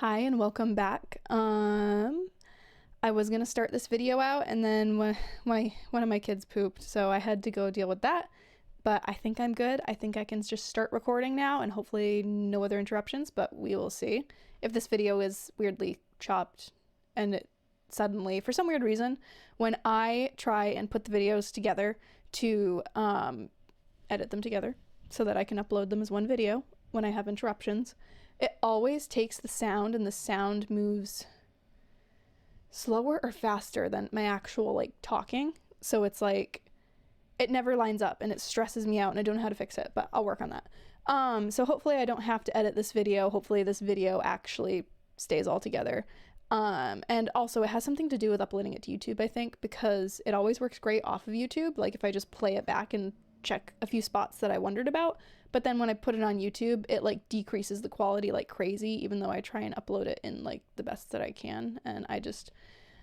Hi and welcome back. I was gonna start this video out and then one of my kids pooped, so I had to go deal with that. But I think I'm good. I think I can just start recording now and hopefully no other interruptions, but we will see. If this video is weirdly chopped and it suddenly, for some weird reason, when I try and put the videos together to edit them together so that I can upload them as one video when I have interruptions, it always takes the sound and the sound moves slower or faster than my actual like talking. So it's like it never lines up and it stresses me out and I don't know how to fix it, but I'll work on that. So hopefully I don't have to edit this video. Hopefully this video actually stays all together. And also it has something to do with uploading it to YouTube, I think, because it always works great off of YouTube. Like if I just play it back and check a few spots that I wondered about, but then when I put it on YouTube, it like decreases the quality like crazy, even though I try and upload it in like the best that I can. And I'm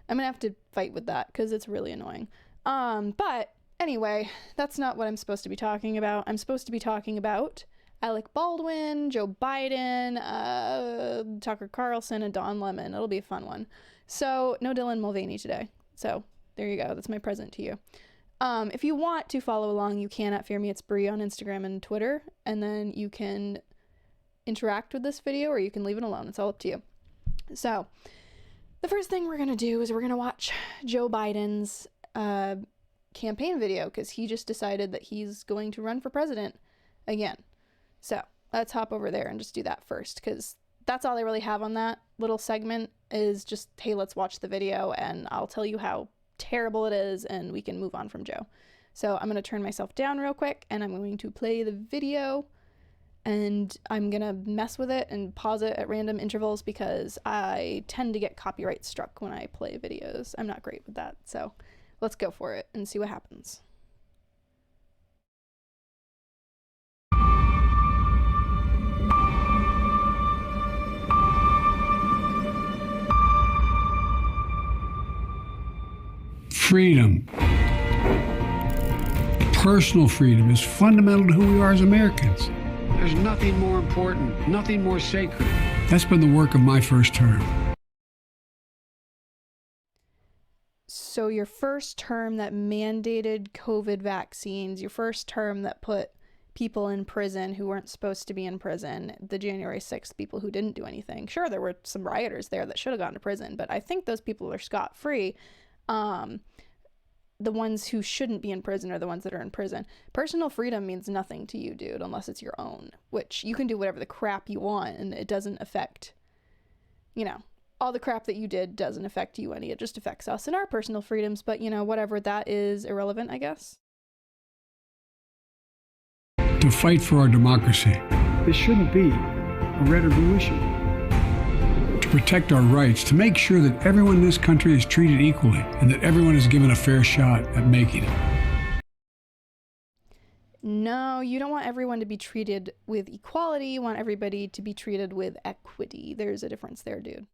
gonna have to fight with that because it's really annoying. But anyway, that's not what I'm supposed to be talking about. I'm supposed to be talking about Alec Baldwin, Joe Biden, Tucker Carlson, and Don Lemon. It'll be a fun one. So no Dylan Mulvaney today. So there you go. That's my present to you. If you want to follow along, you can at fearmeitsbre on Instagram and Twitter, and then you can interact with this video or you can leave it alone. It's all up to you. So the first thing we're going to do is we're going to watch Joe Biden's campaign video because he just decided that he's going to run for president again. So let's hop over there and just do that first because that's all I really have on that little segment is just, hey, let's watch the video and I'll tell you how terrible it is and we can move on from Joe. So I'm going to turn myself down real quick and I'm going to play the video and I'm going to mess with it and pause it at random intervals because I tend to get copyright struck when I play videos. I'm not great with that. So let's go for it and see what happens. Freedom, personal freedom is fundamental to who we are as Americans. There's nothing more important, nothing more sacred. That's been the work of my first term. So your first term that mandated COVID vaccines, your first term that put people in prison who weren't supposed to be in prison, the January 6th people who didn't do anything. Sure, there were some rioters there that should have gone to prison, but I think those people are scot-free. The ones who shouldn't be in prison are the ones that are in prison. Personal freedom means nothing to you, dude, unless it's your own, which you can do whatever the crap you want and it doesn't affect, you know, all the crap that you did doesn't affect you any. It just affects us and our personal freedoms, but you know, whatever, that is irrelevant, I guess. To fight for our democracy. This shouldn't be a red or blue issue. To protect our rights, to make sure that everyone in this country is treated equally and that everyone is given a fair shot at making it. No, you don't want everyone to be treated with equality. You want everybody to be treated with equity. There's a difference there, dude.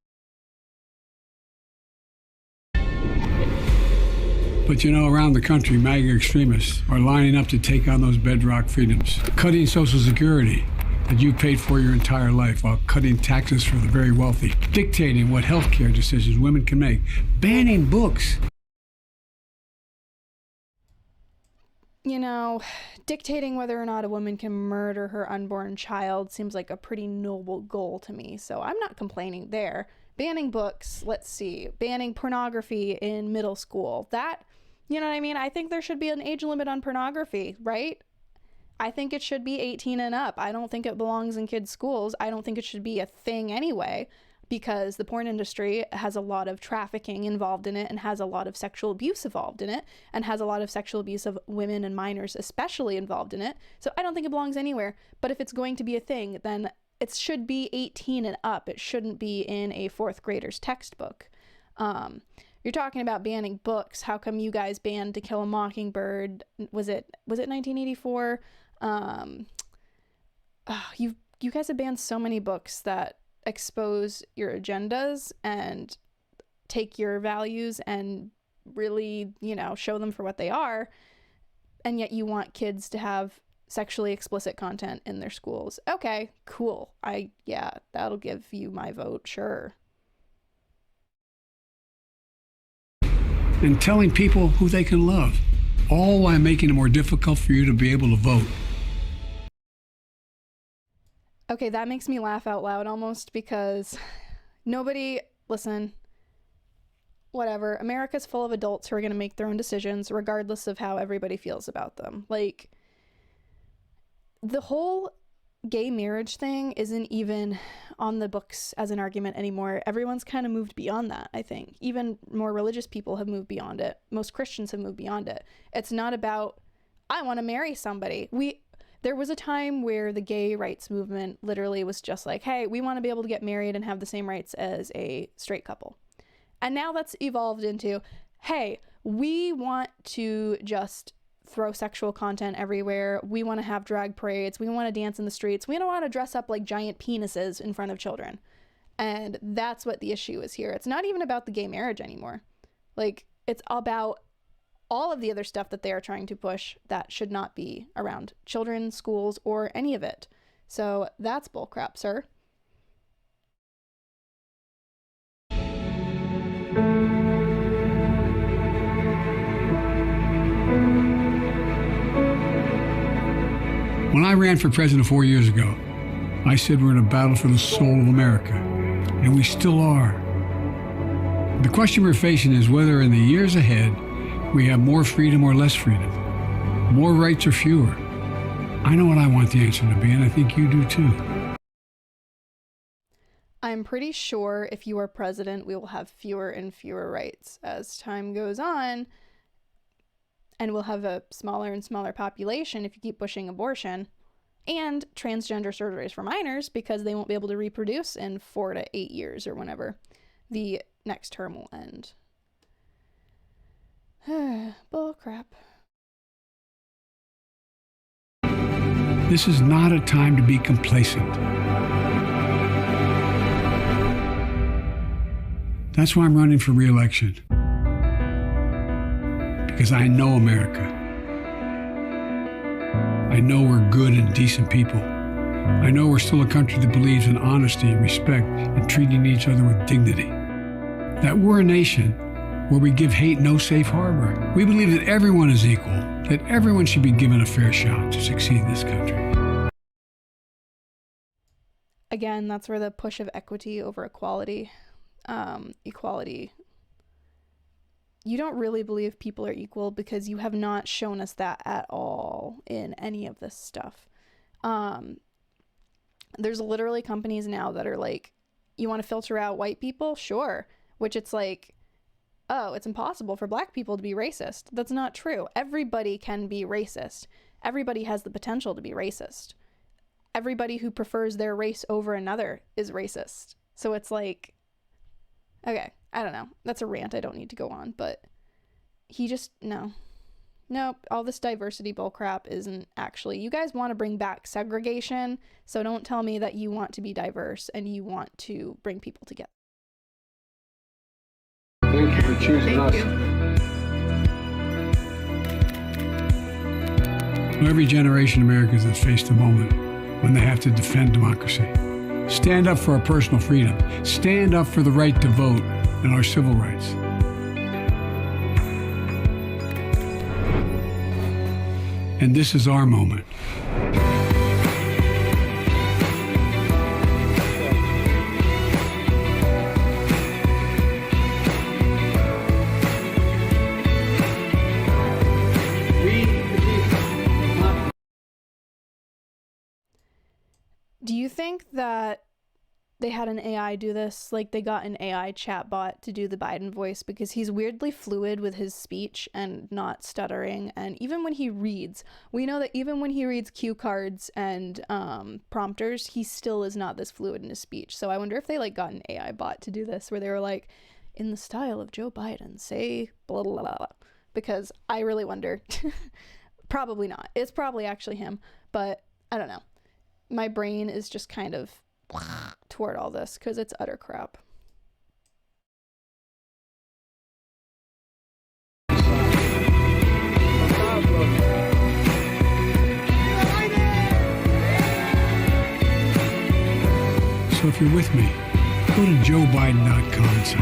But you know, around the country, MAGA extremists are lining up to take on those bedrock freedoms, cutting Social Security that you paid for your entire life while cutting taxes for the very wealthy, dictating what healthcare decisions women can make, banning books. You know, dictating whether or not a woman can murder her unborn child seems like a pretty noble goal to me, so I'm not complaining there. Banning books, let's see, banning pornography in middle school, that, you know what I mean? I think there should be an age limit on pornography, right? I think it should be 18 and up. I don't think it belongs in kids' schools. I don't think it should be a thing anyway, because the porn industry has a lot of trafficking involved in it and has a lot of sexual abuse involved in it and has a lot of sexual abuse of women and minors especially involved in it. So I don't think it belongs anywhere. But if it's going to be a thing, then it should be 18 and up. It shouldn't be in a fourth grader's textbook. You're talking about banning books. How come you guys banned To Kill a Mockingbird? Was it 1984? You guys have banned so many books that expose your agendas and take your values and really, you know, show them for what they are. And yet you want kids to have sexually explicit content in their schools. Okay, cool. Yeah, that'll give you my vote, sure. And telling people who they can love, all while making it more difficult for you to be able to vote. Okay, that makes me laugh out loud almost, because listen, whatever. America's full of adults who are going to make their own decisions regardless of how everybody feels about them. Like, the whole gay marriage thing isn't even on the books as an argument anymore. Everyone's kind of moved beyond that, I think. Even more religious people have moved beyond it. Most Christians have moved beyond it. It's not about, I want to marry somebody. There was a time where the gay rights movement literally was just like, hey, we want to be able to get married and have the same rights as a straight couple. And now that's evolved into, hey, we want to just throw sexual content everywhere. We want to have drag parades. We want to dance in the streets. We don't want to dress up like giant penises in front of children. And that's what the issue is here. It's not even about the gay marriage anymore. Like, it's about all of the other stuff that they are trying to push that should not be around children, schools, or any of it. So that's bullcrap, sir. When I ran for president 4 years ago, I said we're in a battle for the soul of America, and we still are. The question we're facing is whether in the years ahead we have more freedom or less freedom, more rights or fewer. I know what I want the answer to be, and I think you do too. I'm pretty sure if you are president, we will have fewer and fewer rights as time goes on. And we'll have a smaller and smaller population if you keep pushing abortion and transgender surgeries for minors, because they won't be able to reproduce in 4 to 8 years or whenever the next term will end. Bull crap. This is not a time to be complacent. That's why I'm running for re-election. Because I know America. I know we're good and decent people. I know we're still a country that believes in honesty and respect and treating each other with dignity. That we're a nation where we give hate no safe harbor. We believe that everyone is equal, that everyone should be given a fair shot to succeed in this country. Again, that's where the push of equity over equality, you don't really believe people are equal because you have not shown us that at all in any of this stuff. There's literally companies now that are like, you want to filter out white people? Sure. Which it's like, oh, it's impossible for black people to be racist. That's not true. Everybody can be racist. Everybody has the potential to be racist. Everybody who prefers their race over another is racist. So it's like, okay, I don't know. That's a rant I don't need to go on, but Nope, all this diversity bullcrap isn't actually. You guys want to bring back segregation, so don't tell me that you want to be diverse and you want to bring people together. Thank you for choosing us. Every generation of Americans has faced a moment when they have to defend democracy. Stand up for our personal freedom. Stand up for the right to vote and our civil rights. And this is our moment. Do you think that they had an AI do this? Like, they got an AI chatbot to do the Biden voice, because he's weirdly fluid with his speech and not stuttering. And even when he reads, we know that even when he reads cue cards and prompters, he still is not this fluid in his speech. So I wonder if they like got an AI bot to do this, where they were like, in the style of Joe Biden, say blah, blah, blah, blah. Because I really wonder. Probably not. It's probably actually him, but I don't know. My brain is just kind of toward all this because it's utter crap. I So if you're with me, go to joebiden.com and sign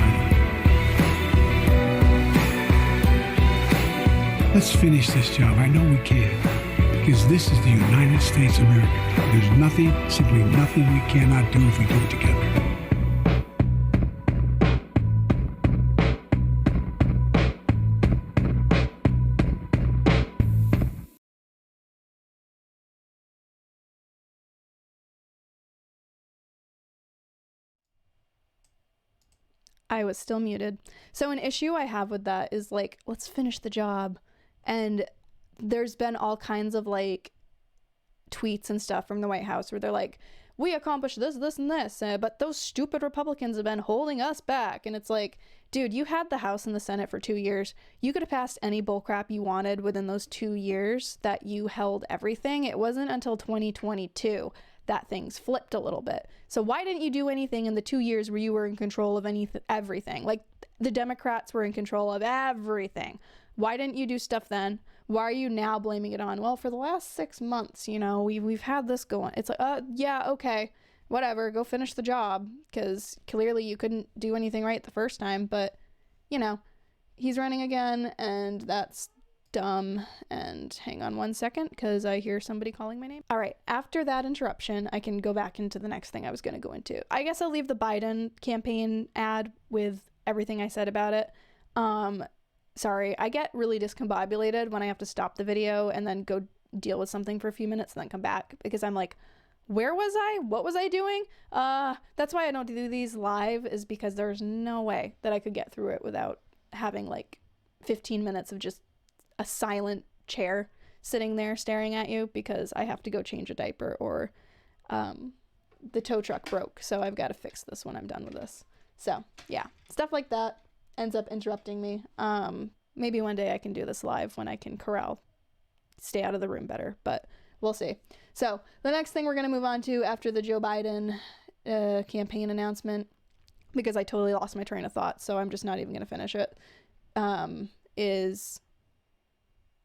up. Let's finish this job. I know we can, because this is the United States of America. There's nothing, simply nothing we cannot do if we do it together. I was still muted. So an issue I have with that is like, let's finish the job. And there's been all kinds of like tweets and stuff from the White House where they're like, we accomplished this, this, and this, but those stupid Republicans have been holding us back. And it's like, dude, you had the House and the Senate for 2 years. You could have passed any bullcrap you wanted within those 2 years that you held everything. It wasn't until 2022 that things flipped a little bit. So why didn't you do anything in the 2 years where you were in control of everything? Like the Democrats were in control of everything. Why didn't you do stuff then? Why are you now blaming it on, well, for the last 6 months, you know, we've had this going. It's like, yeah, okay, whatever, go finish the job, because clearly you couldn't do anything right the first time. But, you know, he's running again, and that's dumb. And hang on one second, because I hear somebody calling my name. All right, after that interruption, I can go back into the next thing I was going to go into. I guess I'll leave the Biden campaign ad with everything I said about it. Sorry, I get really discombobulated when I have to stop the video and then go deal with something for a few minutes and then come back, because I'm like, where was I? What was I doing? That's why I don't do these live, is because there's no way that I could get through it without having like 15 minutes of just a silent chair sitting there staring at you, because I have to go change a diaper, or the tow truck broke, so I've got to fix this when I'm done with this. So yeah, stuff like that ends up interrupting me. Maybe one day I can do this live when I can stay out of the room better, but we'll see. So the next thing we're going to move on to after the Joe Biden campaign announcement, because I totally lost my train of thought, so I'm just not even going to finish it, is,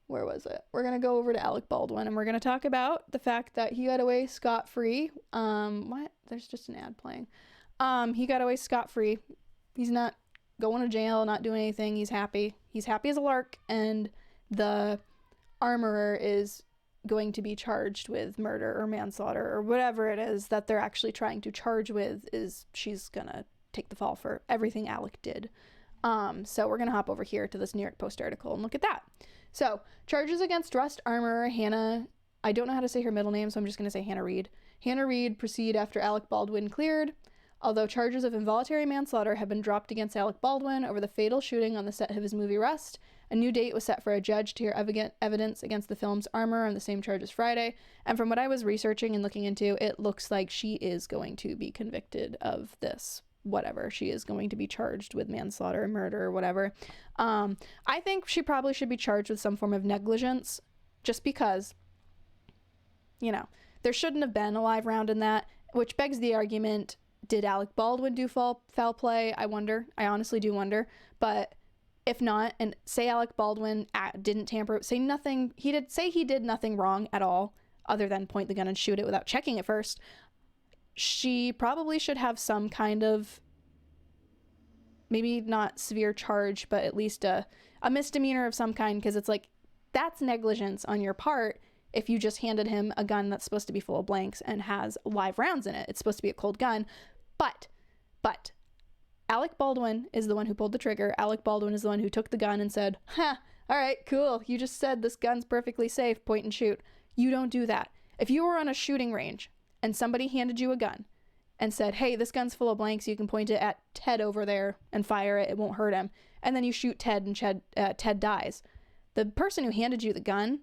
where was it? We're going to go over to Alec Baldwin, and we're going to talk about the fact that he got away scot-free. What? There's just an ad playing. He got away scot-free. He's not going to jail, not doing anything. He's happy. He's happy as a lark, and the armorer is going to be charged with murder or manslaughter or whatever it is that they're actually trying to charge with. She's gonna take the fall for everything Alec did. So we're gonna hop over here to this New York Post article and look at that. So charges against dressed armorer Hannah, I don't know how to say her middle name, so I'm just gonna say Hannah Reed. Hannah Reed proceed after Alec Baldwin cleared. Although charges of involuntary manslaughter have been dropped against Alec Baldwin over the fatal shooting on the set of his movie Rust, a new date was set for a judge to hear evidence against the film's armorer on the same charge as Friday. And from what I was researching and looking into, it looks like she is going to be convicted of this. Whatever. She is going to be charged with manslaughter, murder, or whatever. I think she probably should be charged with some form of negligence, just because, you know, there shouldn't have been a live round in that, which begs the argument, did Alec Baldwin do foul play? I wonder. I honestly do wonder. But if not, and say Alec Baldwin didn't tamper, say he did nothing wrong at all other than point the gun and shoot it without checking it first, she probably should have some kind of, maybe not severe charge, but at least a misdemeanor of some kind, because it's like, that's negligence on your part if you just handed him a gun that's supposed to be full of blanks and has live rounds in it. It's supposed to be a cold gun. But Alec Baldwin is the one who pulled the trigger. Alec Baldwin is the one who took the gun and said, all right, cool. You just said this gun's perfectly safe. Point and shoot. You don't do that. If you were on a shooting range and somebody handed you a gun and said, hey, this gun's full of blanks, you can point it at Ted over there and fire it. It won't hurt him. And then you shoot Ted and Ted dies. The person who handed you the gun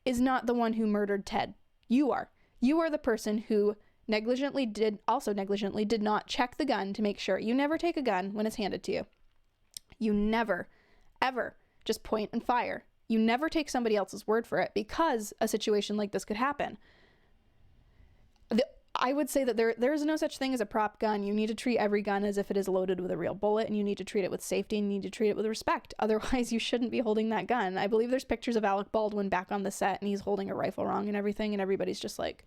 is not the one who murdered Ted. You are. You are the person who negligently did not check the gun to make sure. You never take a gun when it's handed to you. You never, ever just point and fire. You never take somebody else's word for it, because a situation like this could happen. I would say that there is no such thing as a prop gun. You need to treat every gun as if it is loaded with a real bullet, and you need to treat it with safety, and you need to treat it with respect. Otherwise, you shouldn't be holding that gun. I believe there's pictures of Alec Baldwin back on the set, and he's holding a rifle wrong and everything, and everybody's just like,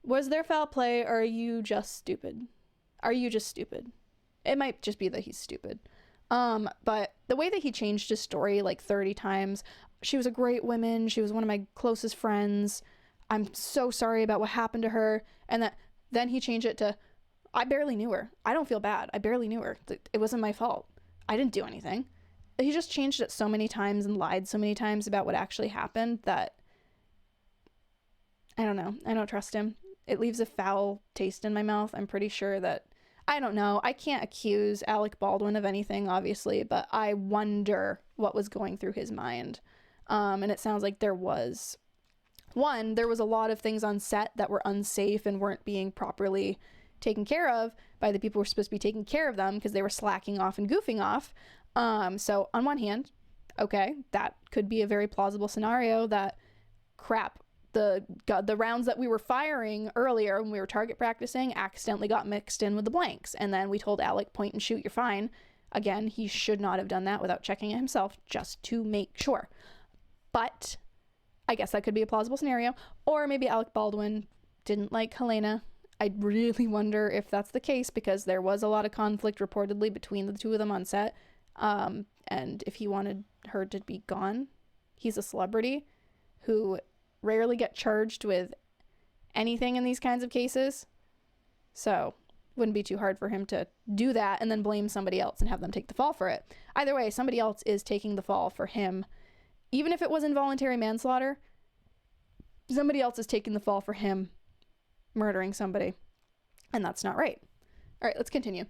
Was there foul play, or are you just stupid? Are you just stupid? It might just be that he's stupid. But the way that he changed his story like 30 times, she was a great woman. She was one of my closest friends. I'm so sorry about what happened to her. And then he changed it to, I barely knew her. I don't feel bad. I barely knew her. It wasn't my fault. I didn't do anything. He just changed it so many times and lied so many times about what actually happened that I don't know. I don't trust him. It leaves a foul taste in my mouth. I'm pretty sure that, I don't know. I can't accuse Alec Baldwin of anything, obviously, but I wonder what was going through his mind. And it sounds like there was a lot of things on set that were unsafe and weren't being properly taken care of by the people who were supposed to be taking care of them because they were slacking off and goofing off. So on one hand, okay, that could be a very plausible scenario that crap, the rounds that we were firing earlier when we were target practicing accidentally got mixed in with the blanks. And then we told Alec, point and shoot, you're fine. Again, he should not have done that without checking it himself just to make sure. But I guess that could be a plausible scenario. Or maybe Alec Baldwin didn't like Helena. I really wonder if that's the case because there was a lot of conflict reportedly between the two of them on set. And if he wanted her to be gone, he's a celebrity who rarely get charged with anything in these kinds of cases. So wouldn't be too hard for him to do that and then blame somebody else and have them take the fall for it. Either way, somebody else is taking the fall for him. Even if it was involuntary manslaughter, somebody else is taking the fall for him murdering somebody. And that's not right. All right, let's continue.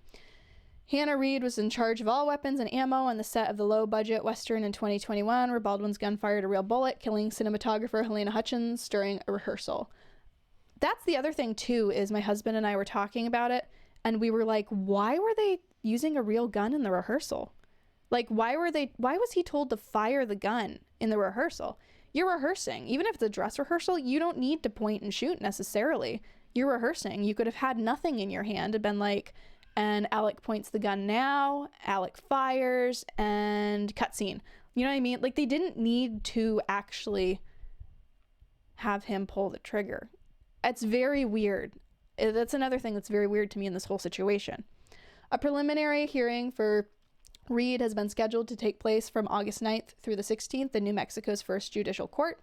Hannah Reid was in charge of all weapons and ammo on the set of the low-budget Western in 2021, where Baldwin's gun fired a real bullet, killing cinematographer Helena Hutchins during a rehearsal. That's the other thing, too, is my husband and I were talking about it, and we were like, why were they using a real gun in the rehearsal? Like, why was he told to fire the gun in the rehearsal? You're rehearsing. Even if it's a dress rehearsal, you don't need to point and shoot necessarily. You're rehearsing. You could have had nothing in your hand and been like, and Alec points the gun now, Alec fires, and cutscene. You know what I mean? Like, they didn't need to actually have him pull the trigger. It's very weird. That's another thing that's very weird to me in this whole situation. A preliminary hearing for Reid has been scheduled to take place from August 9th through the 16th in New Mexico's first judicial court.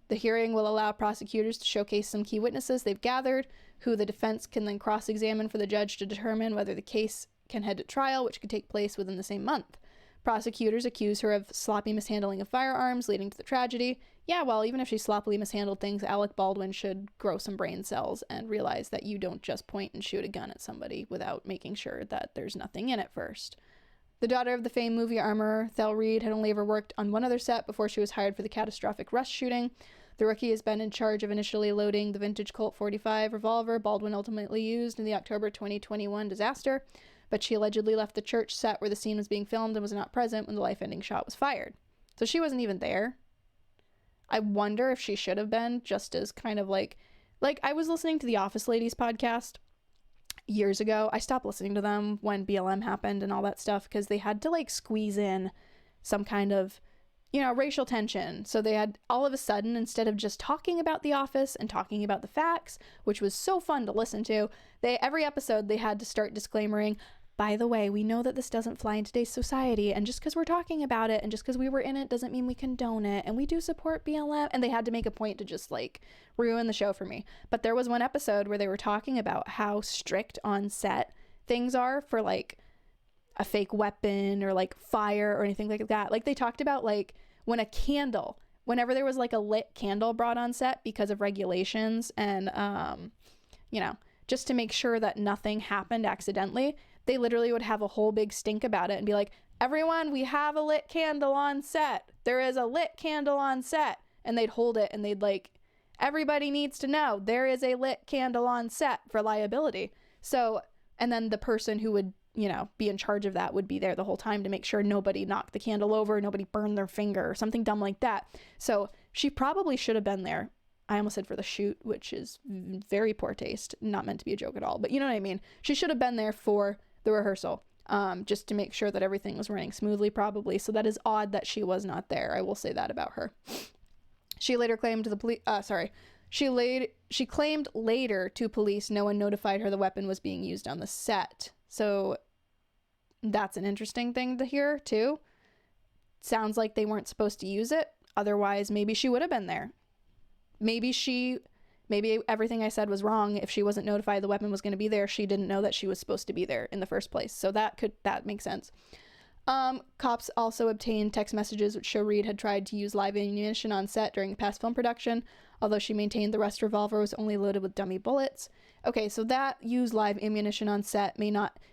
The hearing will allow prosecutors to showcase some key witnesses they've gathered, who the defense can then cross-examine for the judge to determine whether the case can head to trial, which could take place within the same month. Prosecutors accuse her of sloppy mishandling of firearms, leading to the tragedy. Yeah, well, even if she sloppily mishandled things, Alec Baldwin should grow some brain cells and realize that you don't just point and shoot a gun at somebody without making sure that there's nothing in it first. The daughter of the famed movie armorer, Thel Reid, had only ever worked on one other set before she was hired for the catastrophic Rush shooting. The rookie has been in charge of initially loading the vintage Colt 45 revolver Baldwin ultimately used in the October 2021 disaster, but she allegedly left the church set where the scene was being filmed and was not present when the life-ending shot was fired. So she wasn't even there. I wonder if she should have been, just as kind of like I was listening to the Office Ladies podcast years ago. I stopped listening to them when BLM happened and all that stuff because they had to like squeeze in some kind of, racial tension. So they had all of a sudden, instead of just talking about The Office and talking about the facts, which was so fun to listen to, every episode they had to start disclaimering, by the way, we know that this doesn't fly in today's society, and just because we're talking about it and just because we were in it doesn't mean we condone it, and we do support BLM. And they had to make a point to just like ruin the show for me. But there was one episode where they were talking about how strict on set things are for like a fake weapon or like fire or anything like that. Like they talked about like whenever there was like a lit candle brought on set because of regulations and just to make sure that nothing happened accidentally, they literally would have a whole big stink about it and be like, everyone, we have a lit candle on set. There is a lit candle on set. And they'd hold it and they'd like, everybody needs to know there is a lit candle on set for liability. So, and then the person who would, be in charge of that would be there the whole time to make sure nobody knocked the candle over, nobody burned their finger or something dumb like that. So she probably should have been there. I almost said for the shoot, which is very poor taste, not meant to be a joke at all, but you know what I mean? She should have been there for the rehearsal, just to make sure that everything was running smoothly, probably. So that is odd that she was not there. I will say that about her. She later claimed She claimed later to police no one notified her the weapon was being used on the set. So that's an interesting thing to hear too. Sounds like they weren't supposed to use it. Otherwise, maybe she would have been there. Maybe everything I said was wrong. If she wasn't notified the weapon was going to be there, she didn't know that she was supposed to be there in the first place. So that makes sense. Cops also obtained text messages which show Reed had tried to use live ammunition on set during past film production, although she maintained the Rust revolver was only loaded with dummy bullets. Okay, so that use live ammunition on set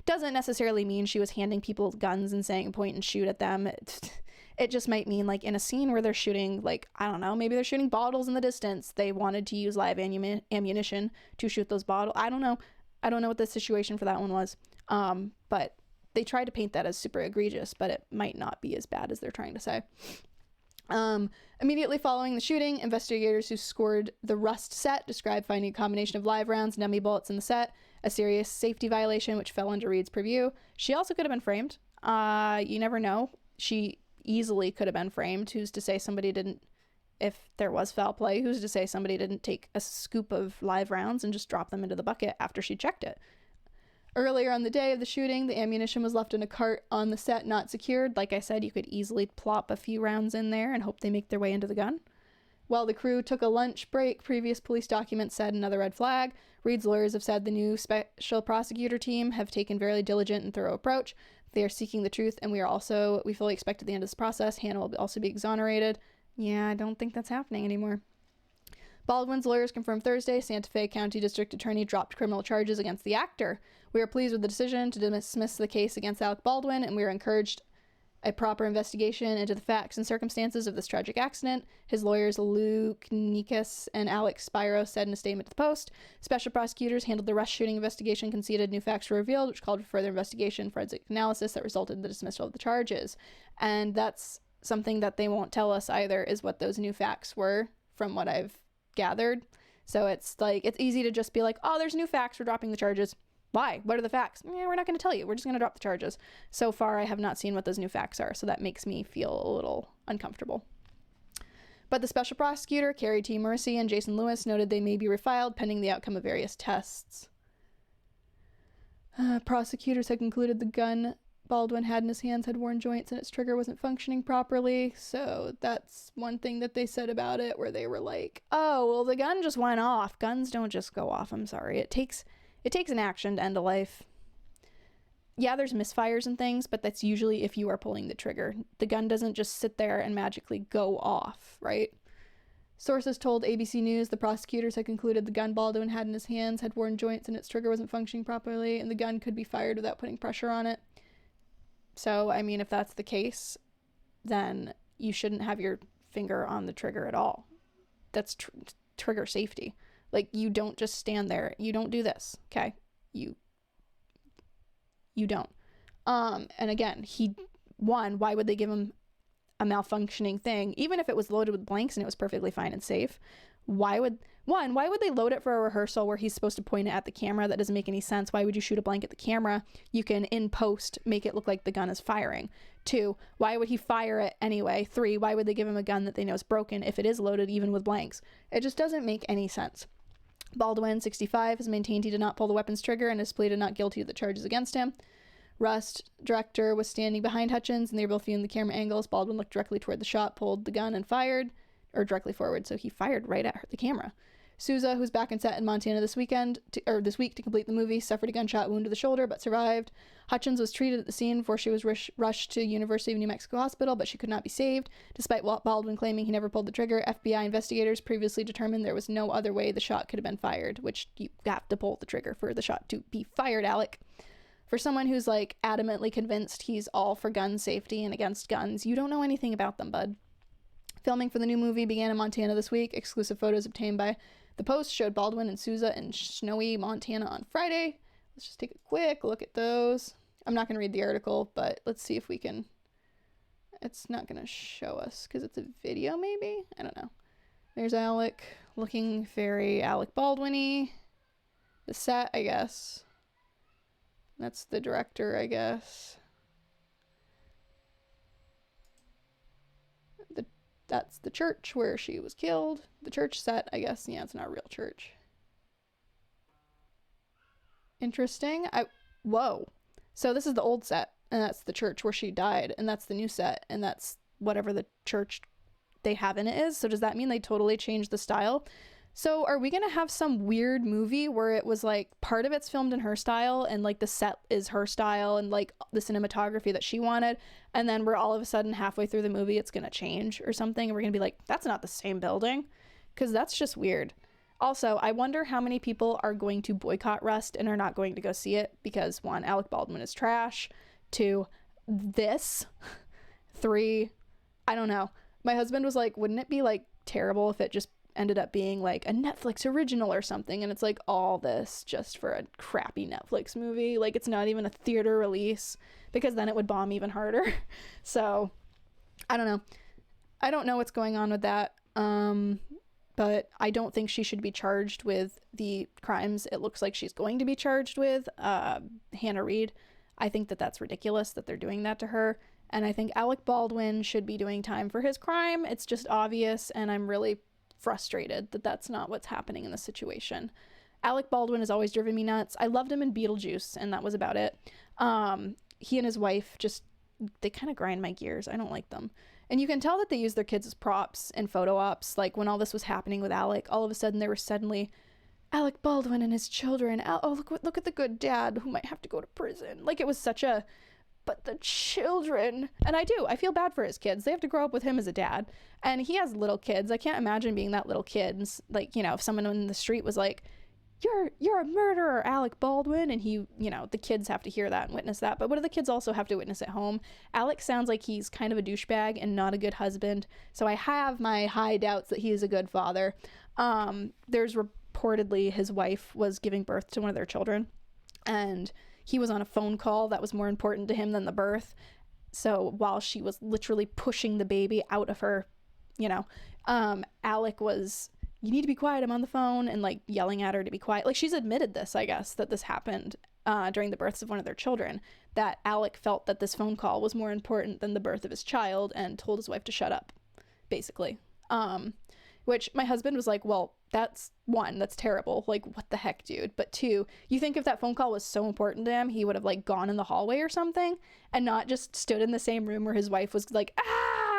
doesn't necessarily mean she was handing people guns and saying point and shoot at them. It just might mean like in a scene where they're shooting, like, I don't know, maybe they're shooting bottles in the distance. They wanted to use live ammunition to shoot those bottles. I don't know what the situation for that one was. But they tried to paint that as super egregious, but it might not be as bad as they're trying to say. Immediately following the shooting, investigators who scored the Rust set described finding a combination of live rounds and dummy bullets in the set, a serious safety violation which fell under Reed's purview. She also could have been framed. You never know. She easily could have been framed. Who's to say somebody didn't, if there was foul play, who's to say somebody didn't take a scoop of live rounds and just drop them into the bucket after she checked it? Earlier on the day of the shooting, the ammunition was left in a cart on the set, not secured. Like I said, you could easily plop a few rounds in there and hope they make their way into the gun. While the crew took a lunch break, previous police documents said another red flag. Reed's lawyers have said the new special prosecutor team have taken very diligent and thorough approach. They are seeking the truth, and we fully expect at the end of this process, Hannah will also be exonerated. Yeah, I don't think that's happening anymore. Baldwin's lawyers confirmed Thursday Santa Fe County District Attorney dropped criminal charges against the actor. We are pleased with the decision to dismiss the case against Alec Baldwin, and we are encouraged a proper investigation into the facts and circumstances of this tragic accident. His lawyers Luke Nikas and Alex Spiro said in a statement to the Post. Special prosecutors handled the Rust shooting investigation, conceded new facts were revealed, which called for further investigation and forensic analysis that resulted in the dismissal of the charges. And that's something that they won't tell us either, is what those new facts were, from what I've gathered. So it's like, it's easy to just be like, oh, there's new facts, we're dropping the charges. Why? What are the facts? Yeah, we're not going to tell you. We're just going to drop the charges. So far, I have not seen what those new facts are, so that makes me feel a little uncomfortable. But the special prosecutor, Carrie T. Morrissey, and Jason Lewis noted they may be refiled pending the outcome of various tests. Prosecutors had concluded the gun Baldwin had in his hands had worn joints and its trigger wasn't functioning properly. So that's one thing that they said about it, where they were like, oh, well, the gun just went off. Guns don't just go off. I'm sorry. It takes an action to end a life. Yeah, there's misfires and things, but that's usually if you are pulling the trigger. The gun doesn't just sit there and magically go off, right? Sources told ABC News the prosecutors had concluded the gun Baldwin had in his hands had worn joints and its trigger wasn't functioning properly, and the gun could be fired without putting pressure on it. So, I mean, if that's the case, then you shouldn't have your finger on the trigger at all. That's trigger safety. Like, you don't just stand there. You don't do this, okay? You don't. And again, why would they give him a malfunctioning thing? Even if it was loaded with blanks and it was perfectly fine and safe, why would they load it for a rehearsal where he's supposed to point it at the camera? That doesn't make any sense. Why would you shoot a blank at the camera? You can, in post, make it look like the gun is firing. 2, why would he fire it anyway? 3, why would they give him a gun that they know is broken if it is loaded even with blanks? It just doesn't make any sense. Baldwin, 65, has maintained he did not pull the weapon's trigger and has pleaded not guilty to the charges against him. Rust, director, was standing behind Hutchins, and they were both viewing the camera angles. Baldwin looked directly toward the shot, pulled the gun, and fired, or directly forward, so he fired right at the camera. Souza, who's back on set in Montana this week to complete the movie, suffered a gunshot wound to the shoulder, but survived. Hutchins was treated at the scene before she was rushed to University of New Mexico Hospital, but she could not be saved. Despite Baldwin claiming he never pulled the trigger, FBI investigators previously determined there was no other way the shot could have been fired, which you have to pull the trigger for the shot to be fired, Alec. For someone who's, like, adamantly convinced he's all for gun safety and against guns, you don't know anything about them, bud. Filming for the new movie began in Montana this week. Exclusive photos obtained by The Post showed Baldwin and Souza in snowy Montana on Friday. Let's just take a quick look at those. I'm not going to read the article, but let's see if we can... It's not going to show us because it's a video, maybe? I don't know. There's Alec looking very Alec Baldwin-y. The set, I guess. That's the director, I guess. that's the church where she was killed. The church set, I guess. Yeah, it's not a real church. Interesting. Whoa. So this is the old set, and that's the church where she died, and that's the new set, and that's whatever the church they have in it is. So does that mean they totally changed the style? So are we gonna have some weird movie where it was like part of it's filmed in her style and like the set is her style and like the cinematography that she wanted, and then we're all of a sudden halfway through the movie it's gonna change or something and we're gonna be like, that's not the same building? Because that's just weird. Also, I wonder how many people are going to boycott Rust and are not going to go see it because 1, Alec Baldwin is trash, 2, this, 3, I don't know. My husband was like, wouldn't it be like terrible if it just ended up being like a Netflix original or something, and it's like all this just for a crappy Netflix movie, like it's not even a theater release, because then it would bomb even harder. So I don't know what's going on with that, but I don't think she should be charged with the crimes it looks like she's going to be charged with. Hannah Reid, I think that that's ridiculous that they're doing that to her, and I think Alec Baldwin should be doing time for his crime. It's just obvious, and I'm really frustrated that that's not what's happening in this situation. Alec Baldwin has always driven me nuts. I loved him in Beetlejuice, and that was about it. He and his wife they kind of grind my gears. I don't like them. And you can tell that they use their kids as props in photo ops. Like when all this was happening with Alec, all of a sudden there was suddenly Alec Baldwin and his children. Oh, look at the good dad who might have to go to prison. Like it was such a, but the children, and I feel bad for his kids. They have to grow up with him as a dad, and he has little kids. I can't imagine being that little kid. Like, you know, if someone in the street was like, you're a murderer, Alec Baldwin, and he, you know, the kids have to hear that and witness that. But what do the kids also have to witness at home? Alec sounds like he's kind of a douchebag and not a good husband, so I have my high doubts that he is a good father. There's reportedly his wife was giving birth to one of their children, and he was on a phone call that was more important to him than the birth. So while she was literally pushing the baby out of her, you know, Alec was, you need to be quiet, I'm on the phone, and like yelling at her to be quiet. Like she's admitted this, I guess, that this happened during the births of one of their children, that Alec felt that this phone call was more important than the birth of his child and told his wife to shut up, basically. Which my husband was like, well, that's 1, that's terrible. Like, what the heck, dude? But 2, you think if that phone call was so important to him, he would have like gone in the hallway or something and not just stood in the same room where his wife was like,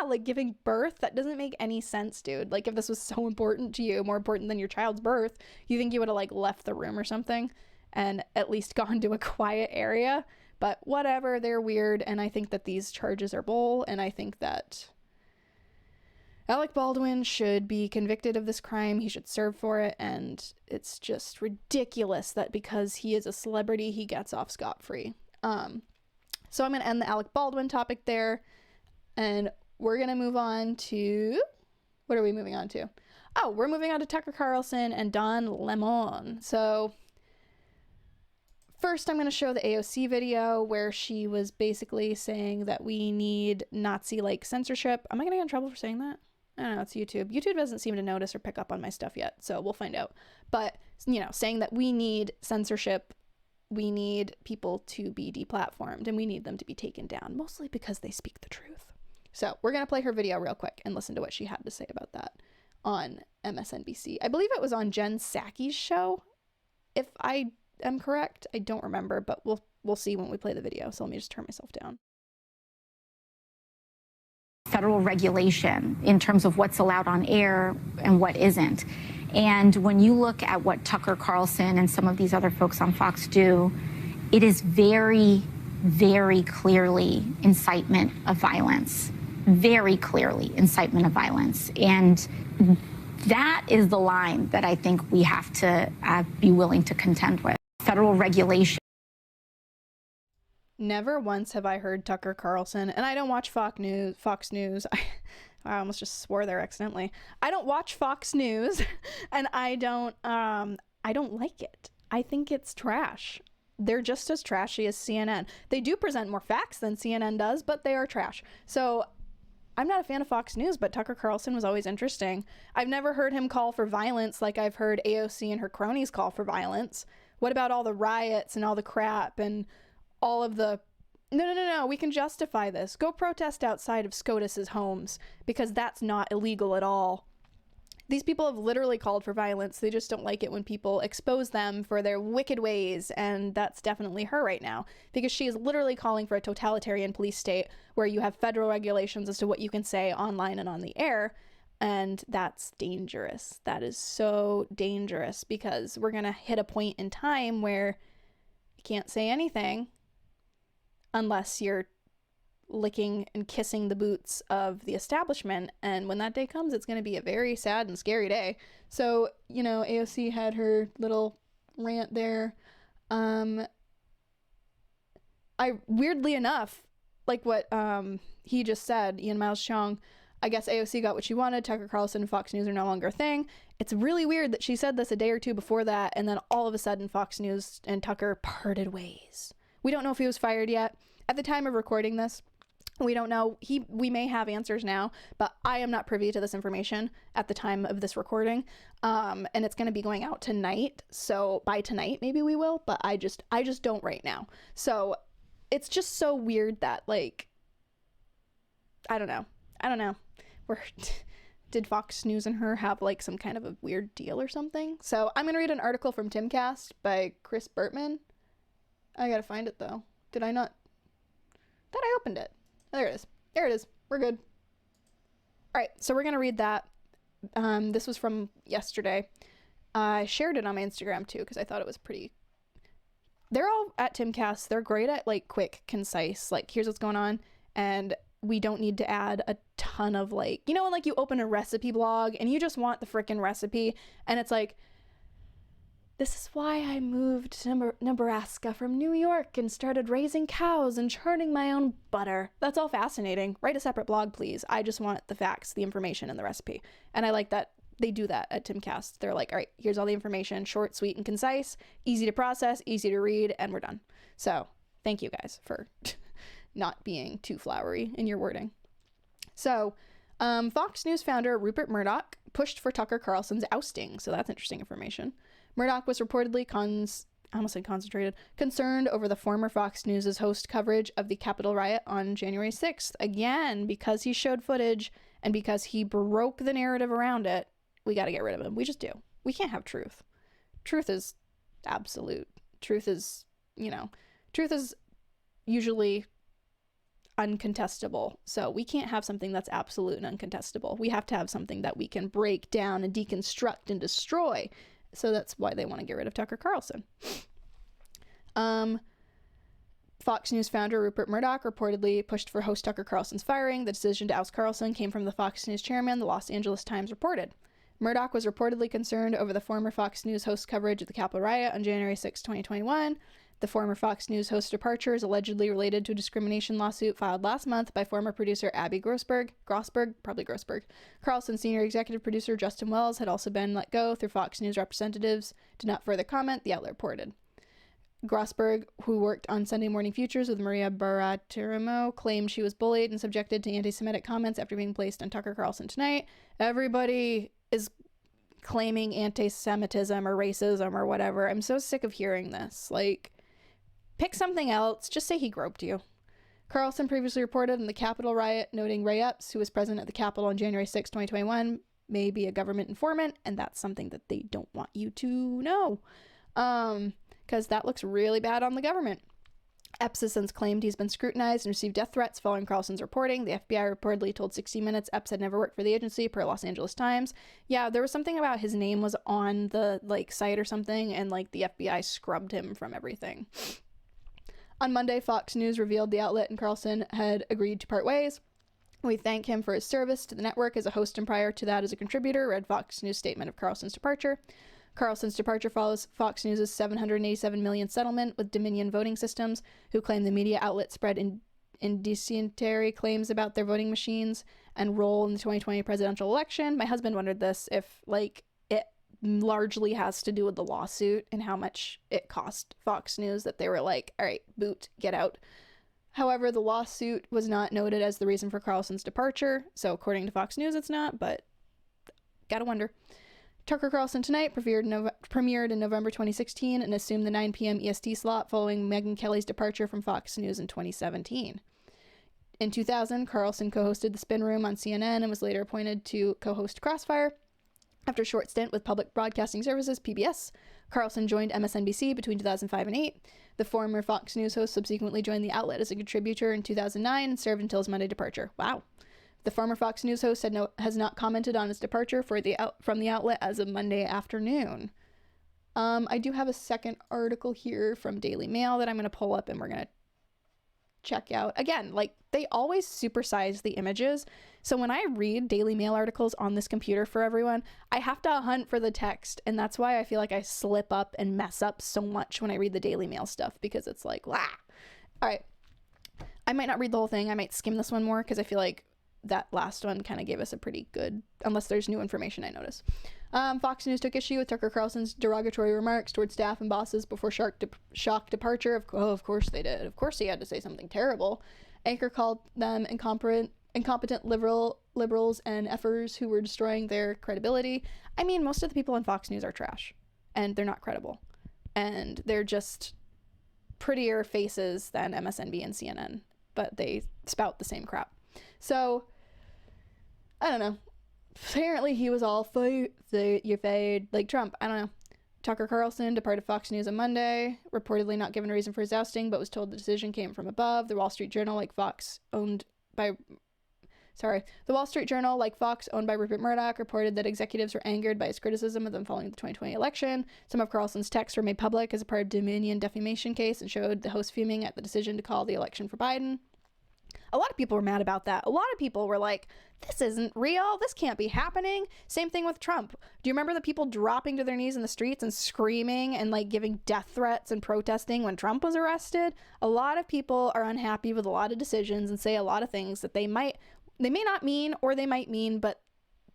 like giving birth? That doesn't make any sense, dude. Like if this was so important to you, more important than your child's birth, you think you would have like left the room or something and at least gone to a quiet area? But whatever, they're weird, and I think that these charges are bull, and I think that Alec Baldwin should be convicted of this crime. He should serve for it, and it's just ridiculous that because he is a celebrity, he gets off scot-free. So I'm going to end the Alec Baldwin topic there, and we're going to move on to... What are we moving on to? Oh, we're moving on to Tucker Carlson and Don Lemon. So first I'm going to show the AOC video where she was basically saying that we need Nazi-like censorship. Am I going to get in trouble for saying that? I don't know, it's YouTube. YouTube doesn't seem to notice or pick up on my stuff yet, so we'll find out. But, you know, saying that we need censorship, we need people to be deplatformed, and we need them to be taken down, mostly because they speak the truth. So we're going to play her video real quick and listen to what she had to say about that on MSNBC. I believe it was on Jen Psaki's show, if I am correct. I don't remember, but we'll see when we play the video. So let me just turn myself down. Federal regulation in terms of what's allowed on air and what isn't. And when you look at what Tucker Carlson and some of these other folks on Fox do, it is very, very clearly incitement of violence. Very clearly incitement of violence. And that is the line that I think we have to be willing to contend with. Federal regulation. Never once have I heard Tucker Carlson, and I don't watch Fox News. I almost just swore there accidentally. I don't watch Fox News, and I don't like it. I think it's trash. They're just as trashy as CNN. They do present more facts than CNN does, but they are trash. So I'm not a fan of Fox News, but Tucker Carlson was always interesting. I've never heard him call for violence like I've heard AOC and her cronies call for violence. What about all the riots and all the crap and all of the No. We can justify this. Go protest outside of SCOTUS's homes because that's not illegal at all. These people have literally called for violence. They just don't like it when people expose them for their wicked ways, and that's definitely her right now, because she is literally calling for a totalitarian police state where you have federal regulations as to what you can say online and on the air, and that's dangerous. That is so dangerous, because we're going to hit a point in time where you can't say anything unless you're licking and kissing the boots of the establishment, and when that day comes, it's going to be a very sad and scary day. So, you know, AOC had her little rant there. I weirdly enough, like what he just said, Ian Miles Chong, I guess AOC got what she wanted. Tucker Carlson and Fox News are no longer a thing. It's really weird that she said this a day or two before that, and then all of a sudden Fox News and Tucker parted ways. We don't know if he was fired yet. At the time of recording this, we don't know. We may have answers now, but I am not privy to this information at the time of this recording. And it's going to be going out tonight. So by tonight, maybe we will, but I just don't right now. So it's just so weird that, like, I don't know. Did Fox News and her have like some kind of a weird deal or something? So I'm going to read an article from Timcast by Chris Bertman. I got to find it though. Did I not? Thought I opened it. There it is. There it is. We're good. All right, so we're going to read that. This was from yesterday. I shared it on my Instagram too because I thought it was pretty... They're all at Timcast. They're great at like quick, concise, like here's what's going on, and we don't need to add a ton of like, you know, when like you open a recipe blog and you just want the frickin' recipe and it's like, this is why I moved to Nebraska from New York and started raising cows and churning my own butter. That's all fascinating. Write a separate blog, please. I just want the facts, the information, and the recipe. And I like that they do that at Timcast. They're like, all right, here's all the information, short, sweet, and concise, easy to process, easy to read, and we're done. So thank you guys for not being too flowery in your wording. So Fox News founder Rupert Murdoch pushed for Tucker Carlson's ousting. So that's interesting information. Murdoch was reportedly concerned over the former Fox News' host coverage of the Capitol riot on January 6th. Again, because he showed footage and because he broke the narrative around it, we got to get rid of him. We just do. We can't have truth. Truth is absolute. Truth is usually uncontestable. So we can't have something that's absolute and uncontestable. We have to have something that we can break down and deconstruct and destroy. So that's why they want to get rid of Tucker Carlson. Fox News founder Rupert Murdoch reportedly pushed for host Tucker Carlson's firing. The decision to oust Carlson came from the Fox News chairman, the Los Angeles Times reported. Murdoch was reportedly concerned over the former Fox News host coverage of the Capitol riot on January 6, 2021. The former Fox News host departure is allegedly related to a discrimination lawsuit filed last month by former producer Abby Grossberg. Carlson's senior executive producer Justin Wells had also been let go through Fox News representatives. Did not further comment, the outlet reported. Grossberg, who worked on Sunday Morning Futures with Maria Bartiromo, claimed she was bullied and subjected to anti-Semitic comments after being placed on Tucker Carlson Tonight. Everybody is claiming anti-Semitism or racism or whatever. I'm so sick of hearing this. Like, pick something else. Just say he groped you. Carlson previously reported on the Capitol riot, noting Ray Epps, who was present at the Capitol on January 6, 2021, may be a government informant, and that's something that they don't want you to know. Because that looks really bad on the government. Epps has since claimed he's been scrutinized and received death threats following Carlson's reporting. The FBI reportedly told 60 Minutes Epps had never worked for the agency, per Los Angeles Times. Yeah, there was something about his name was on the site or something, and the FBI scrubbed him from everything. On Monday, Fox News revealed the outlet and Carlson had agreed to part ways. We thank him for his service to the network as a host and prior to that as a contributor, read Fox News' statement of Carlson's departure. Carlson's departure follows Fox News' $787 million settlement with Dominion Voting Systems, who claim the media outlet spread incendiary claims about their voting machines and role in the 2020 presidential election. My husband wondered this, if it largely has to do with the lawsuit and how much it cost Fox News that they were like, all right, boot, get out. However, the lawsuit was not noted as the reason for Carlson's departure. So according to Fox News, it's not, but gotta wonder. Tucker Carlson Tonight premiered in November 2016 and assumed the 9 p.m. EST slot following Megyn Kelly's departure from Fox News in 2017. In 2000, Carlson co-hosted The Spin Room on CNN and was later appointed to co-host Crossfire. After a short stint with Public Broadcasting Services, PBS, Carlson joined MSNBC between 2005 and 2008. The former Fox News host subsequently joined the outlet as a contributor in 2009 and served until his Monday departure. Wow. The former Fox News host has not commented on his departure from the outlet as of Monday afternoon. I do have a second article here from Daily Mail that I'm going to pull up and we're going to check out. Again, like, they always supersize the images. So when I read Daily Mail articles on this computer for everyone, I have to hunt for the text. And that's why I feel like I slip up and mess up so much when I read the Daily Mail stuff, because it's like, wow. All right. I might not read the whole thing. I might skim this one more because I feel like that last one kind of gave us a pretty good, unless there's new information I notice. Fox News took issue with Tucker Carlson's derogatory remarks towards staff and bosses before shock departure. Of course they did. Of course he had to say something terrible. Anchor called them incompetent liberals and effers who were destroying their credibility. I mean, most of the people on Fox News are trash, and they're not credible. And they're just prettier faces than MSNBC and CNN, but they spout the same crap. So, I don't know. Apparently he was all you're fade like Trump. I don't know. Tucker Carlson departed Fox News on Monday, reportedly not given a reason for his ousting, but was told the decision came from above. The Wall Street Journal, like Fox, owned by Rupert Murdoch, reported that executives were angered by his criticism of them following the 2020 election. Some of Carlson's texts were made public as a part of Dominion defamation case and showed the host fuming at the decision to call the election for Biden. A lot of people were mad about that. A lot of people were like, this isn't real. This can't be happening. Same thing with Trump. Do you remember the people dropping to their knees in the streets and screaming and like giving death threats and protesting when Trump was arrested? A lot of people are unhappy with a lot of decisions and say a lot of things that they may not mean, or they might mean, but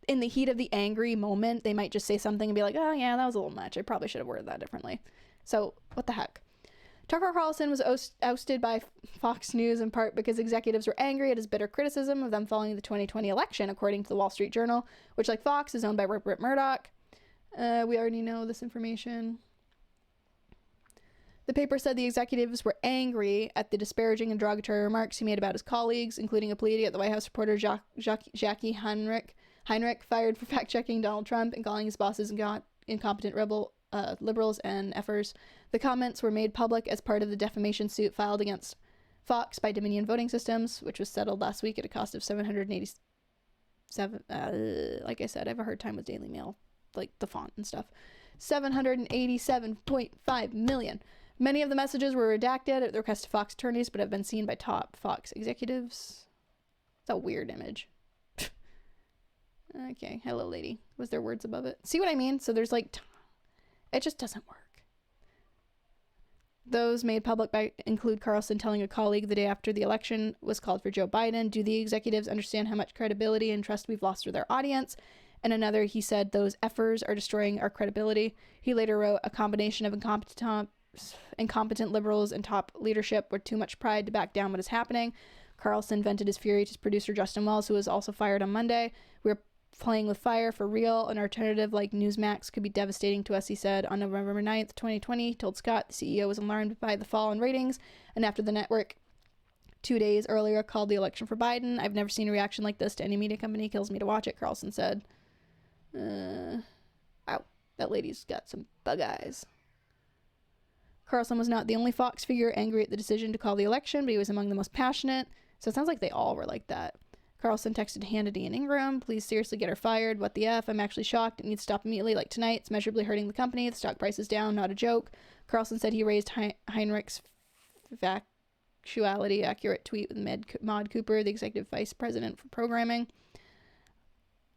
in the heat of the angry moment, they might just say something and be like, oh yeah, that was a little much. I probably should have worded that differently. So what the heck? Tucker Carlson was ousted by Fox News in part because executives were angry at his bitter criticism of them following the 2020 election, according to the Wall Street Journal, which, like Fox, is owned by Rupert Murdoch. We already know this information. The paper said the executives were angry at the disparaging and derogatory remarks he made about his colleagues, including a plea to get the White House reporter Jackie Heinrich fired for fact-checking Donald Trump and calling his bosses incompetent liberals and effers. The comments were made public as part of the defamation suit filed against Fox by Dominion Voting Systems, which was settled last week at a cost of $787. Like I said, I have a hard time with Daily Mail, like the font and stuff. $787.5 million. Many of the messages were redacted at the request of Fox attorneys, but have been seen by top Fox executives. It's a weird image. Okay, hello, lady. Was there words above it? See what I mean? So there's like, it just doesn't work. Those made public include Carlson telling a colleague the day after the election was called for Joe Biden, "Do the executives understand how much credibility and trust we've lost with their audience?" And another, he said, "Those effers are destroying our credibility." He later wrote, "A combination of incompetent liberals and top leadership with too much pride to back down what is happening." Carlson vented his fury to his producer Justin Wells, who was also fired on Monday. "We're playing with fire for real. An alternative like Newsmax could be devastating to us," he said. On November 9th, 2020, he told Scott the CEO was alarmed by the fall in ratings, and after the network 2 days earlier called the election for Biden. "I've never seen a reaction like this to any media company. Kills me to watch it," Carlson said. Wow, that lady's got some bug eyes. Carlson was not the only Fox figure angry at the decision to call the election, but he was among the most passionate. So it sounds like they all were like that. Carlson texted Hannity and Ingram, "Please seriously get her fired. What the F? I'm actually shocked. It needs to stop immediately, like tonight. It's measurably hurting the company. The stock price is down. Not a joke." Carlson said he raised Heinrich's factuality accurate tweet with Maude Cooper, the executive vice president for programming.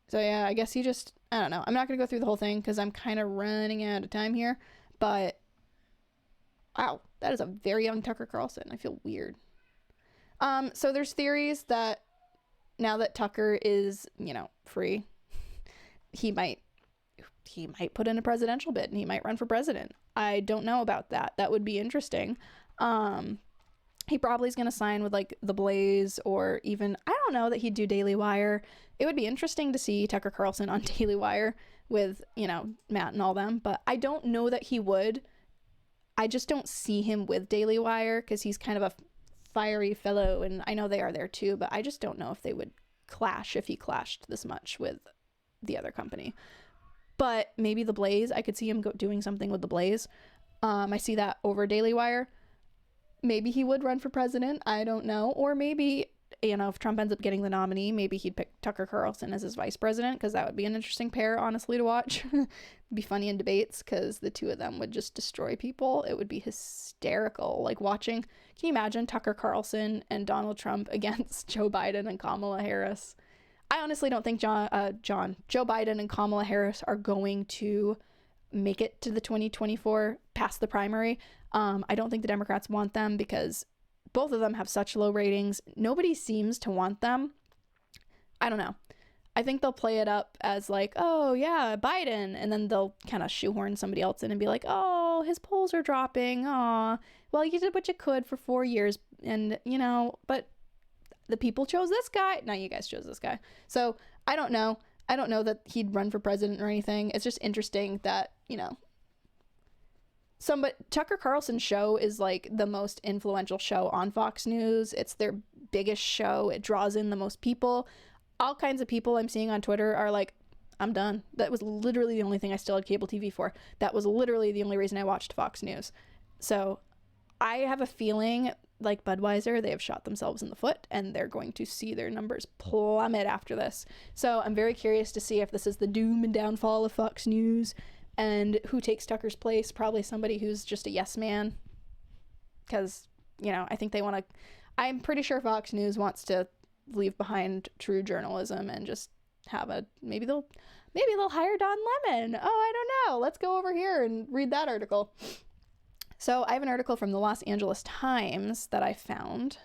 So yeah, I guess he just, I don't know. I'm not going to go through the whole thing because I'm kind of running out of time here. But, wow, that is a very young Tucker Carlson. I feel weird. So there's theories that now that Tucker is, free, he might put in a presidential bid and he might run for president. I don't know about that. That would be interesting. He probably is going to sign with like The Blaze, or even, I don't know that he'd do Daily Wire. It would be interesting to see Tucker Carlson on Daily Wire with, Matt and all them, but I don't know that he would. I just don't see him with Daily Wire because he's kind of a fiery fellow, and I know they are there too, but I just don't know if they would clash if he clashed this much with the other company. But maybe The Blaze, I could see him doing something with The Blaze. I see that over Daily Wire. Maybe he would run for president. I don't know. Or maybe, if Trump ends up getting the nominee, maybe he'd pick Tucker Carlson as his vice president, because that would be an interesting pair, honestly, to watch. It'd be funny in debates because the two of them would just destroy people. It would be hysterical. Like watching, can you imagine Tucker Carlson and Donald Trump against Joe Biden and Kamala Harris? I honestly don't think Joe Biden and Kamala Harris are going to make it to the 2024 past the primary. I don't think the Democrats want them because both of them have such low ratings. Nobody seems to want them. I don't know. I think they'll play it up as like, oh yeah, Biden, and then they'll kind of shoehorn somebody else in and be like, oh, his polls are dropping. Aw, well, you did what you could for 4 years, and but the people chose this guy. No, you guys chose this guy. So I don't know. I don't know that he'd run for president or anything. It's just interesting that, Tucker Carlson's show is like the most influential show on Fox News. It's their biggest show. It draws in the most people. All kinds of people I'm seeing on Twitter are like, I'm done. That was literally the only thing I still had cable TV for. That was literally the only reason I watched Fox News. So I have a feeling like Budweiser, they have shot themselves in the foot and they're going to see their numbers plummet after this. So I'm very curious to see if this is the doom and downfall of Fox News and who takes Tucker's place. Probably somebody who's just a yes man, because I think they want to, I'm pretty sure Fox News wants to leave behind true journalism and just have maybe they'll hire Don Lemon. Oh, I don't know, let's go over here and read that article. So I have an article from the Los Angeles Times that I found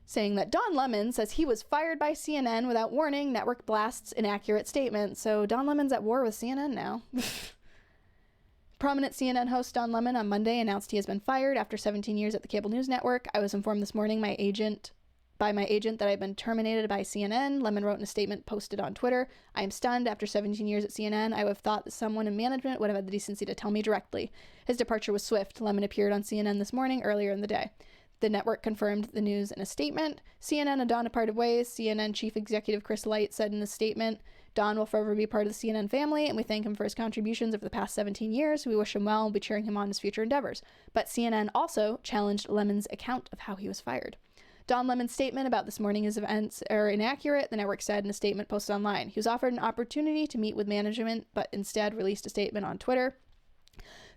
saying that Don Lemon says he was fired by CNN without warning. Network blasts inaccurate statement. So Don Lemon's at war with CNN now. Prominent CNN host Don Lemon on Monday announced he has been fired after 17 years at the cable news network. I was informed this morning by my agent that I've been terminated by CNN. Lemon wrote in a statement posted on Twitter, I am stunned. After 17 years at CNN, I would have thought that someone in management would have had the decency to tell me directly. His departure was swift. Lemon appeared on CNN this morning earlier in the day. The network confirmed the news in a statement. CNN and Don have parted ways. CNN chief executive Chris Light said in a statement, Don will forever be part of the CNN family, and we thank him for his contributions over the past 17 years. We wish him well and will be cheering him on his future endeavors. But CNN also challenged Lemon's account of how he was fired. Don Lemon's statement about this morning's events are inaccurate, the network said in a statement posted online. He was offered an opportunity to meet with management, but instead released a statement on Twitter.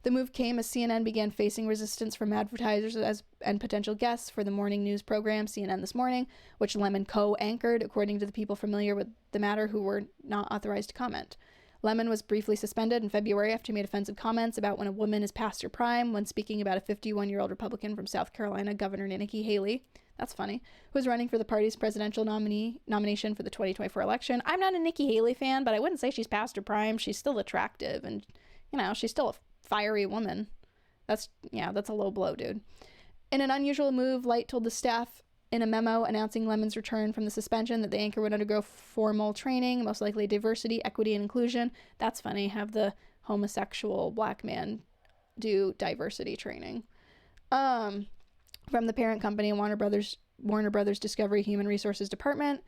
The move came as CNN began facing resistance from advertisers and potential guests for the morning news program CNN This Morning, which Lemon co-anchored, according to the people familiar with the matter who were not authorized to comment. Lemon was briefly suspended in February after he made offensive comments about when a woman is past her prime when speaking about a 51-year-old Republican from South Carolina, Governor Nikki Haley. That's funny. Who was running for the party's presidential nomination for the 2024 election. I'm not a Nikki Haley fan, but I wouldn't say she's past her prime. She's still attractive and, she's still a fiery woman. That's a low blow, dude. In an unusual move, Light told the staff in a memo announcing Lemon's return from the suspension that the anchor would undergo formal training, most likely diversity, equity, and inclusion. That's funny. Have the homosexual black man do diversity training. From the parent company, Warner Brothers Discovery Human Resources Department.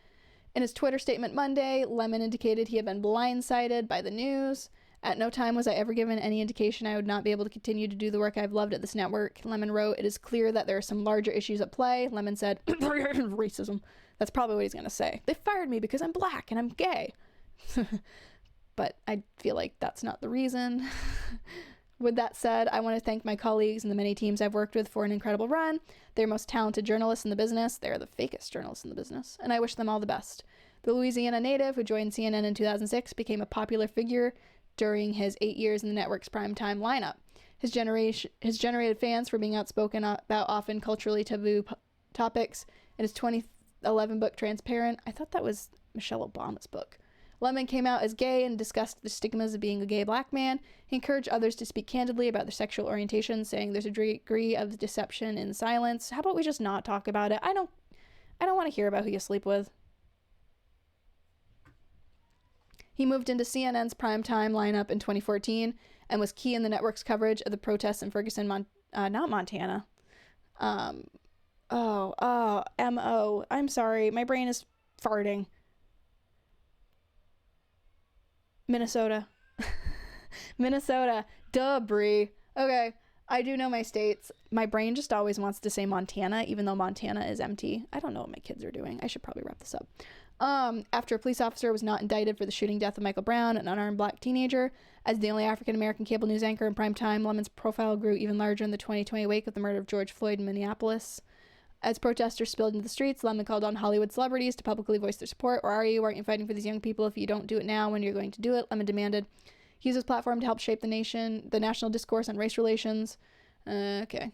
In his Twitter statement Monday, Lemon indicated he had been blindsided by the news. At no time was I ever given any indication I would not be able to continue to do the work I've loved at this network. Lemon wrote, it is clear that there are some larger issues at play. Lemon said, racism. That's probably what he's going to say. They fired me because I'm black and I'm gay. But I feel like that's not the reason. With that said, I want to thank my colleagues and the many teams I've worked with for an incredible run. They're most talented journalists in the business. They're the fakest journalists in the business. And I wish them all the best. The Louisiana native who joined CNN in 2006 became a popular figure during his 8 years in the network's primetime lineup. His generated fans for being outspoken about often culturally taboo topics. In his 2011 book, Transparent, I thought that was Michelle Obama's book, Lemon came out as gay and discussed the stigmas of being a gay black man. He encouraged others to speak candidly about their sexual orientation, saying there's a degree of deception in silence. How about we just not talk about it? I don't want to hear about who you sleep with. He moved into CNN's primetime lineup in 2014 and was key in the network's coverage of the protests in Ferguson, not Montana. M-O. I'm sorry. My brain is farting. Minnesota. Minnesota. Duh, Brie. Okay. I do know my states. My brain just always wants to say Montana, even though Montana is empty. I don't know what my kids are doing. I should probably wrap this up. After a police officer was not indicted for the shooting death of Michael Brown, an unarmed black teenager. As the only African-American cable news anchor in prime time, Lemon's profile grew even larger in the 2020 wake of the murder of George Floyd in Minneapolis. As protesters spilled into the streets, Lemon called on Hollywood celebrities to publicly voice their support. Where are you? Aren't you fighting for these young people? If you don't do it now, when you're going to do it? Lemon demanded. He used his platform to help shape the national discourse on race relations. Okay.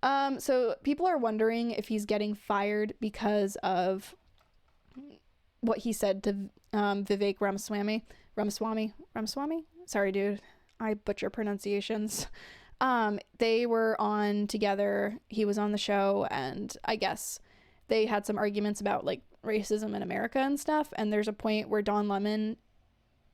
So people are wondering if he's getting fired because of what he said to Vivek Ramaswamy. Sorry, dude. I butcher pronunciations. They were on together. He was on the show, and I guess they had some arguments about like racism in America and stuff. And there's a point where Don Lemon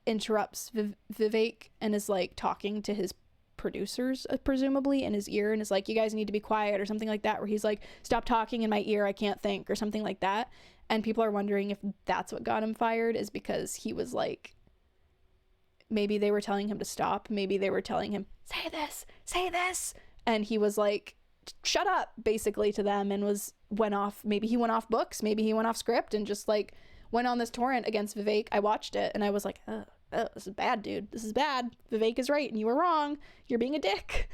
interrupts Vivek and is like talking to his producers, presumably, in his ear, and is like, you guys need to be quiet or something like that, where he's like, stop talking in my ear, I can't think, or something like that. And people are wondering if that's what got him fired, is because he was like, maybe they were telling him to stop, maybe they were telling him, say this, and he was like, shut up, basically, to them, and went off books, maybe he went off script and just like went on this torrent against Vivek. I watched it and I was like, oh, this is bad, dude. This is bad. Vivek is right and you were wrong. You're being a dick.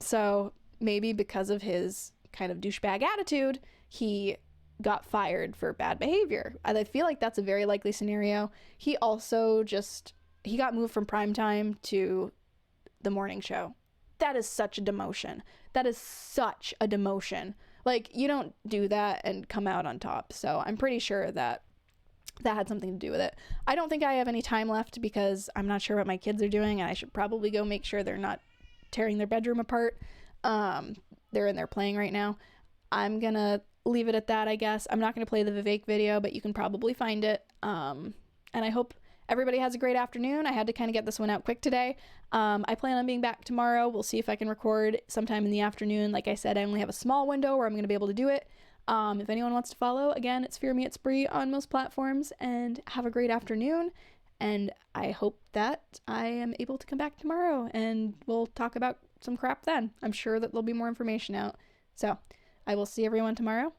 So maybe because of his kind of douchebag attitude, he got fired for bad behavior. I feel like that's a very likely scenario. He also he got moved from primetime to the morning show. That is such a demotion. Like, you don't do that and come out on top. So I'm pretty sure that had something to do with it. I don't think I have any time left because I'm not sure what my kids are doing, and I should probably go make sure they're not tearing their bedroom apart. They're in there playing right now. I'm gonna leave it at that, I guess. I'm not gonna play the Vivek video, but you can probably find it. And I hope everybody has a great afternoon. I had to kind of get this one out quick today. I plan on being back tomorrow. We'll see if I can record sometime in the afternoon. Like I said, I only have a small window where I'm going to be able to do it. If anyone wants to follow, again, it's fearmeitsbre on most platforms, and have a great afternoon. And I hope that I am able to come back tomorrow and we'll talk about some crap then. I'm sure that there'll be more information out. So I will see everyone tomorrow.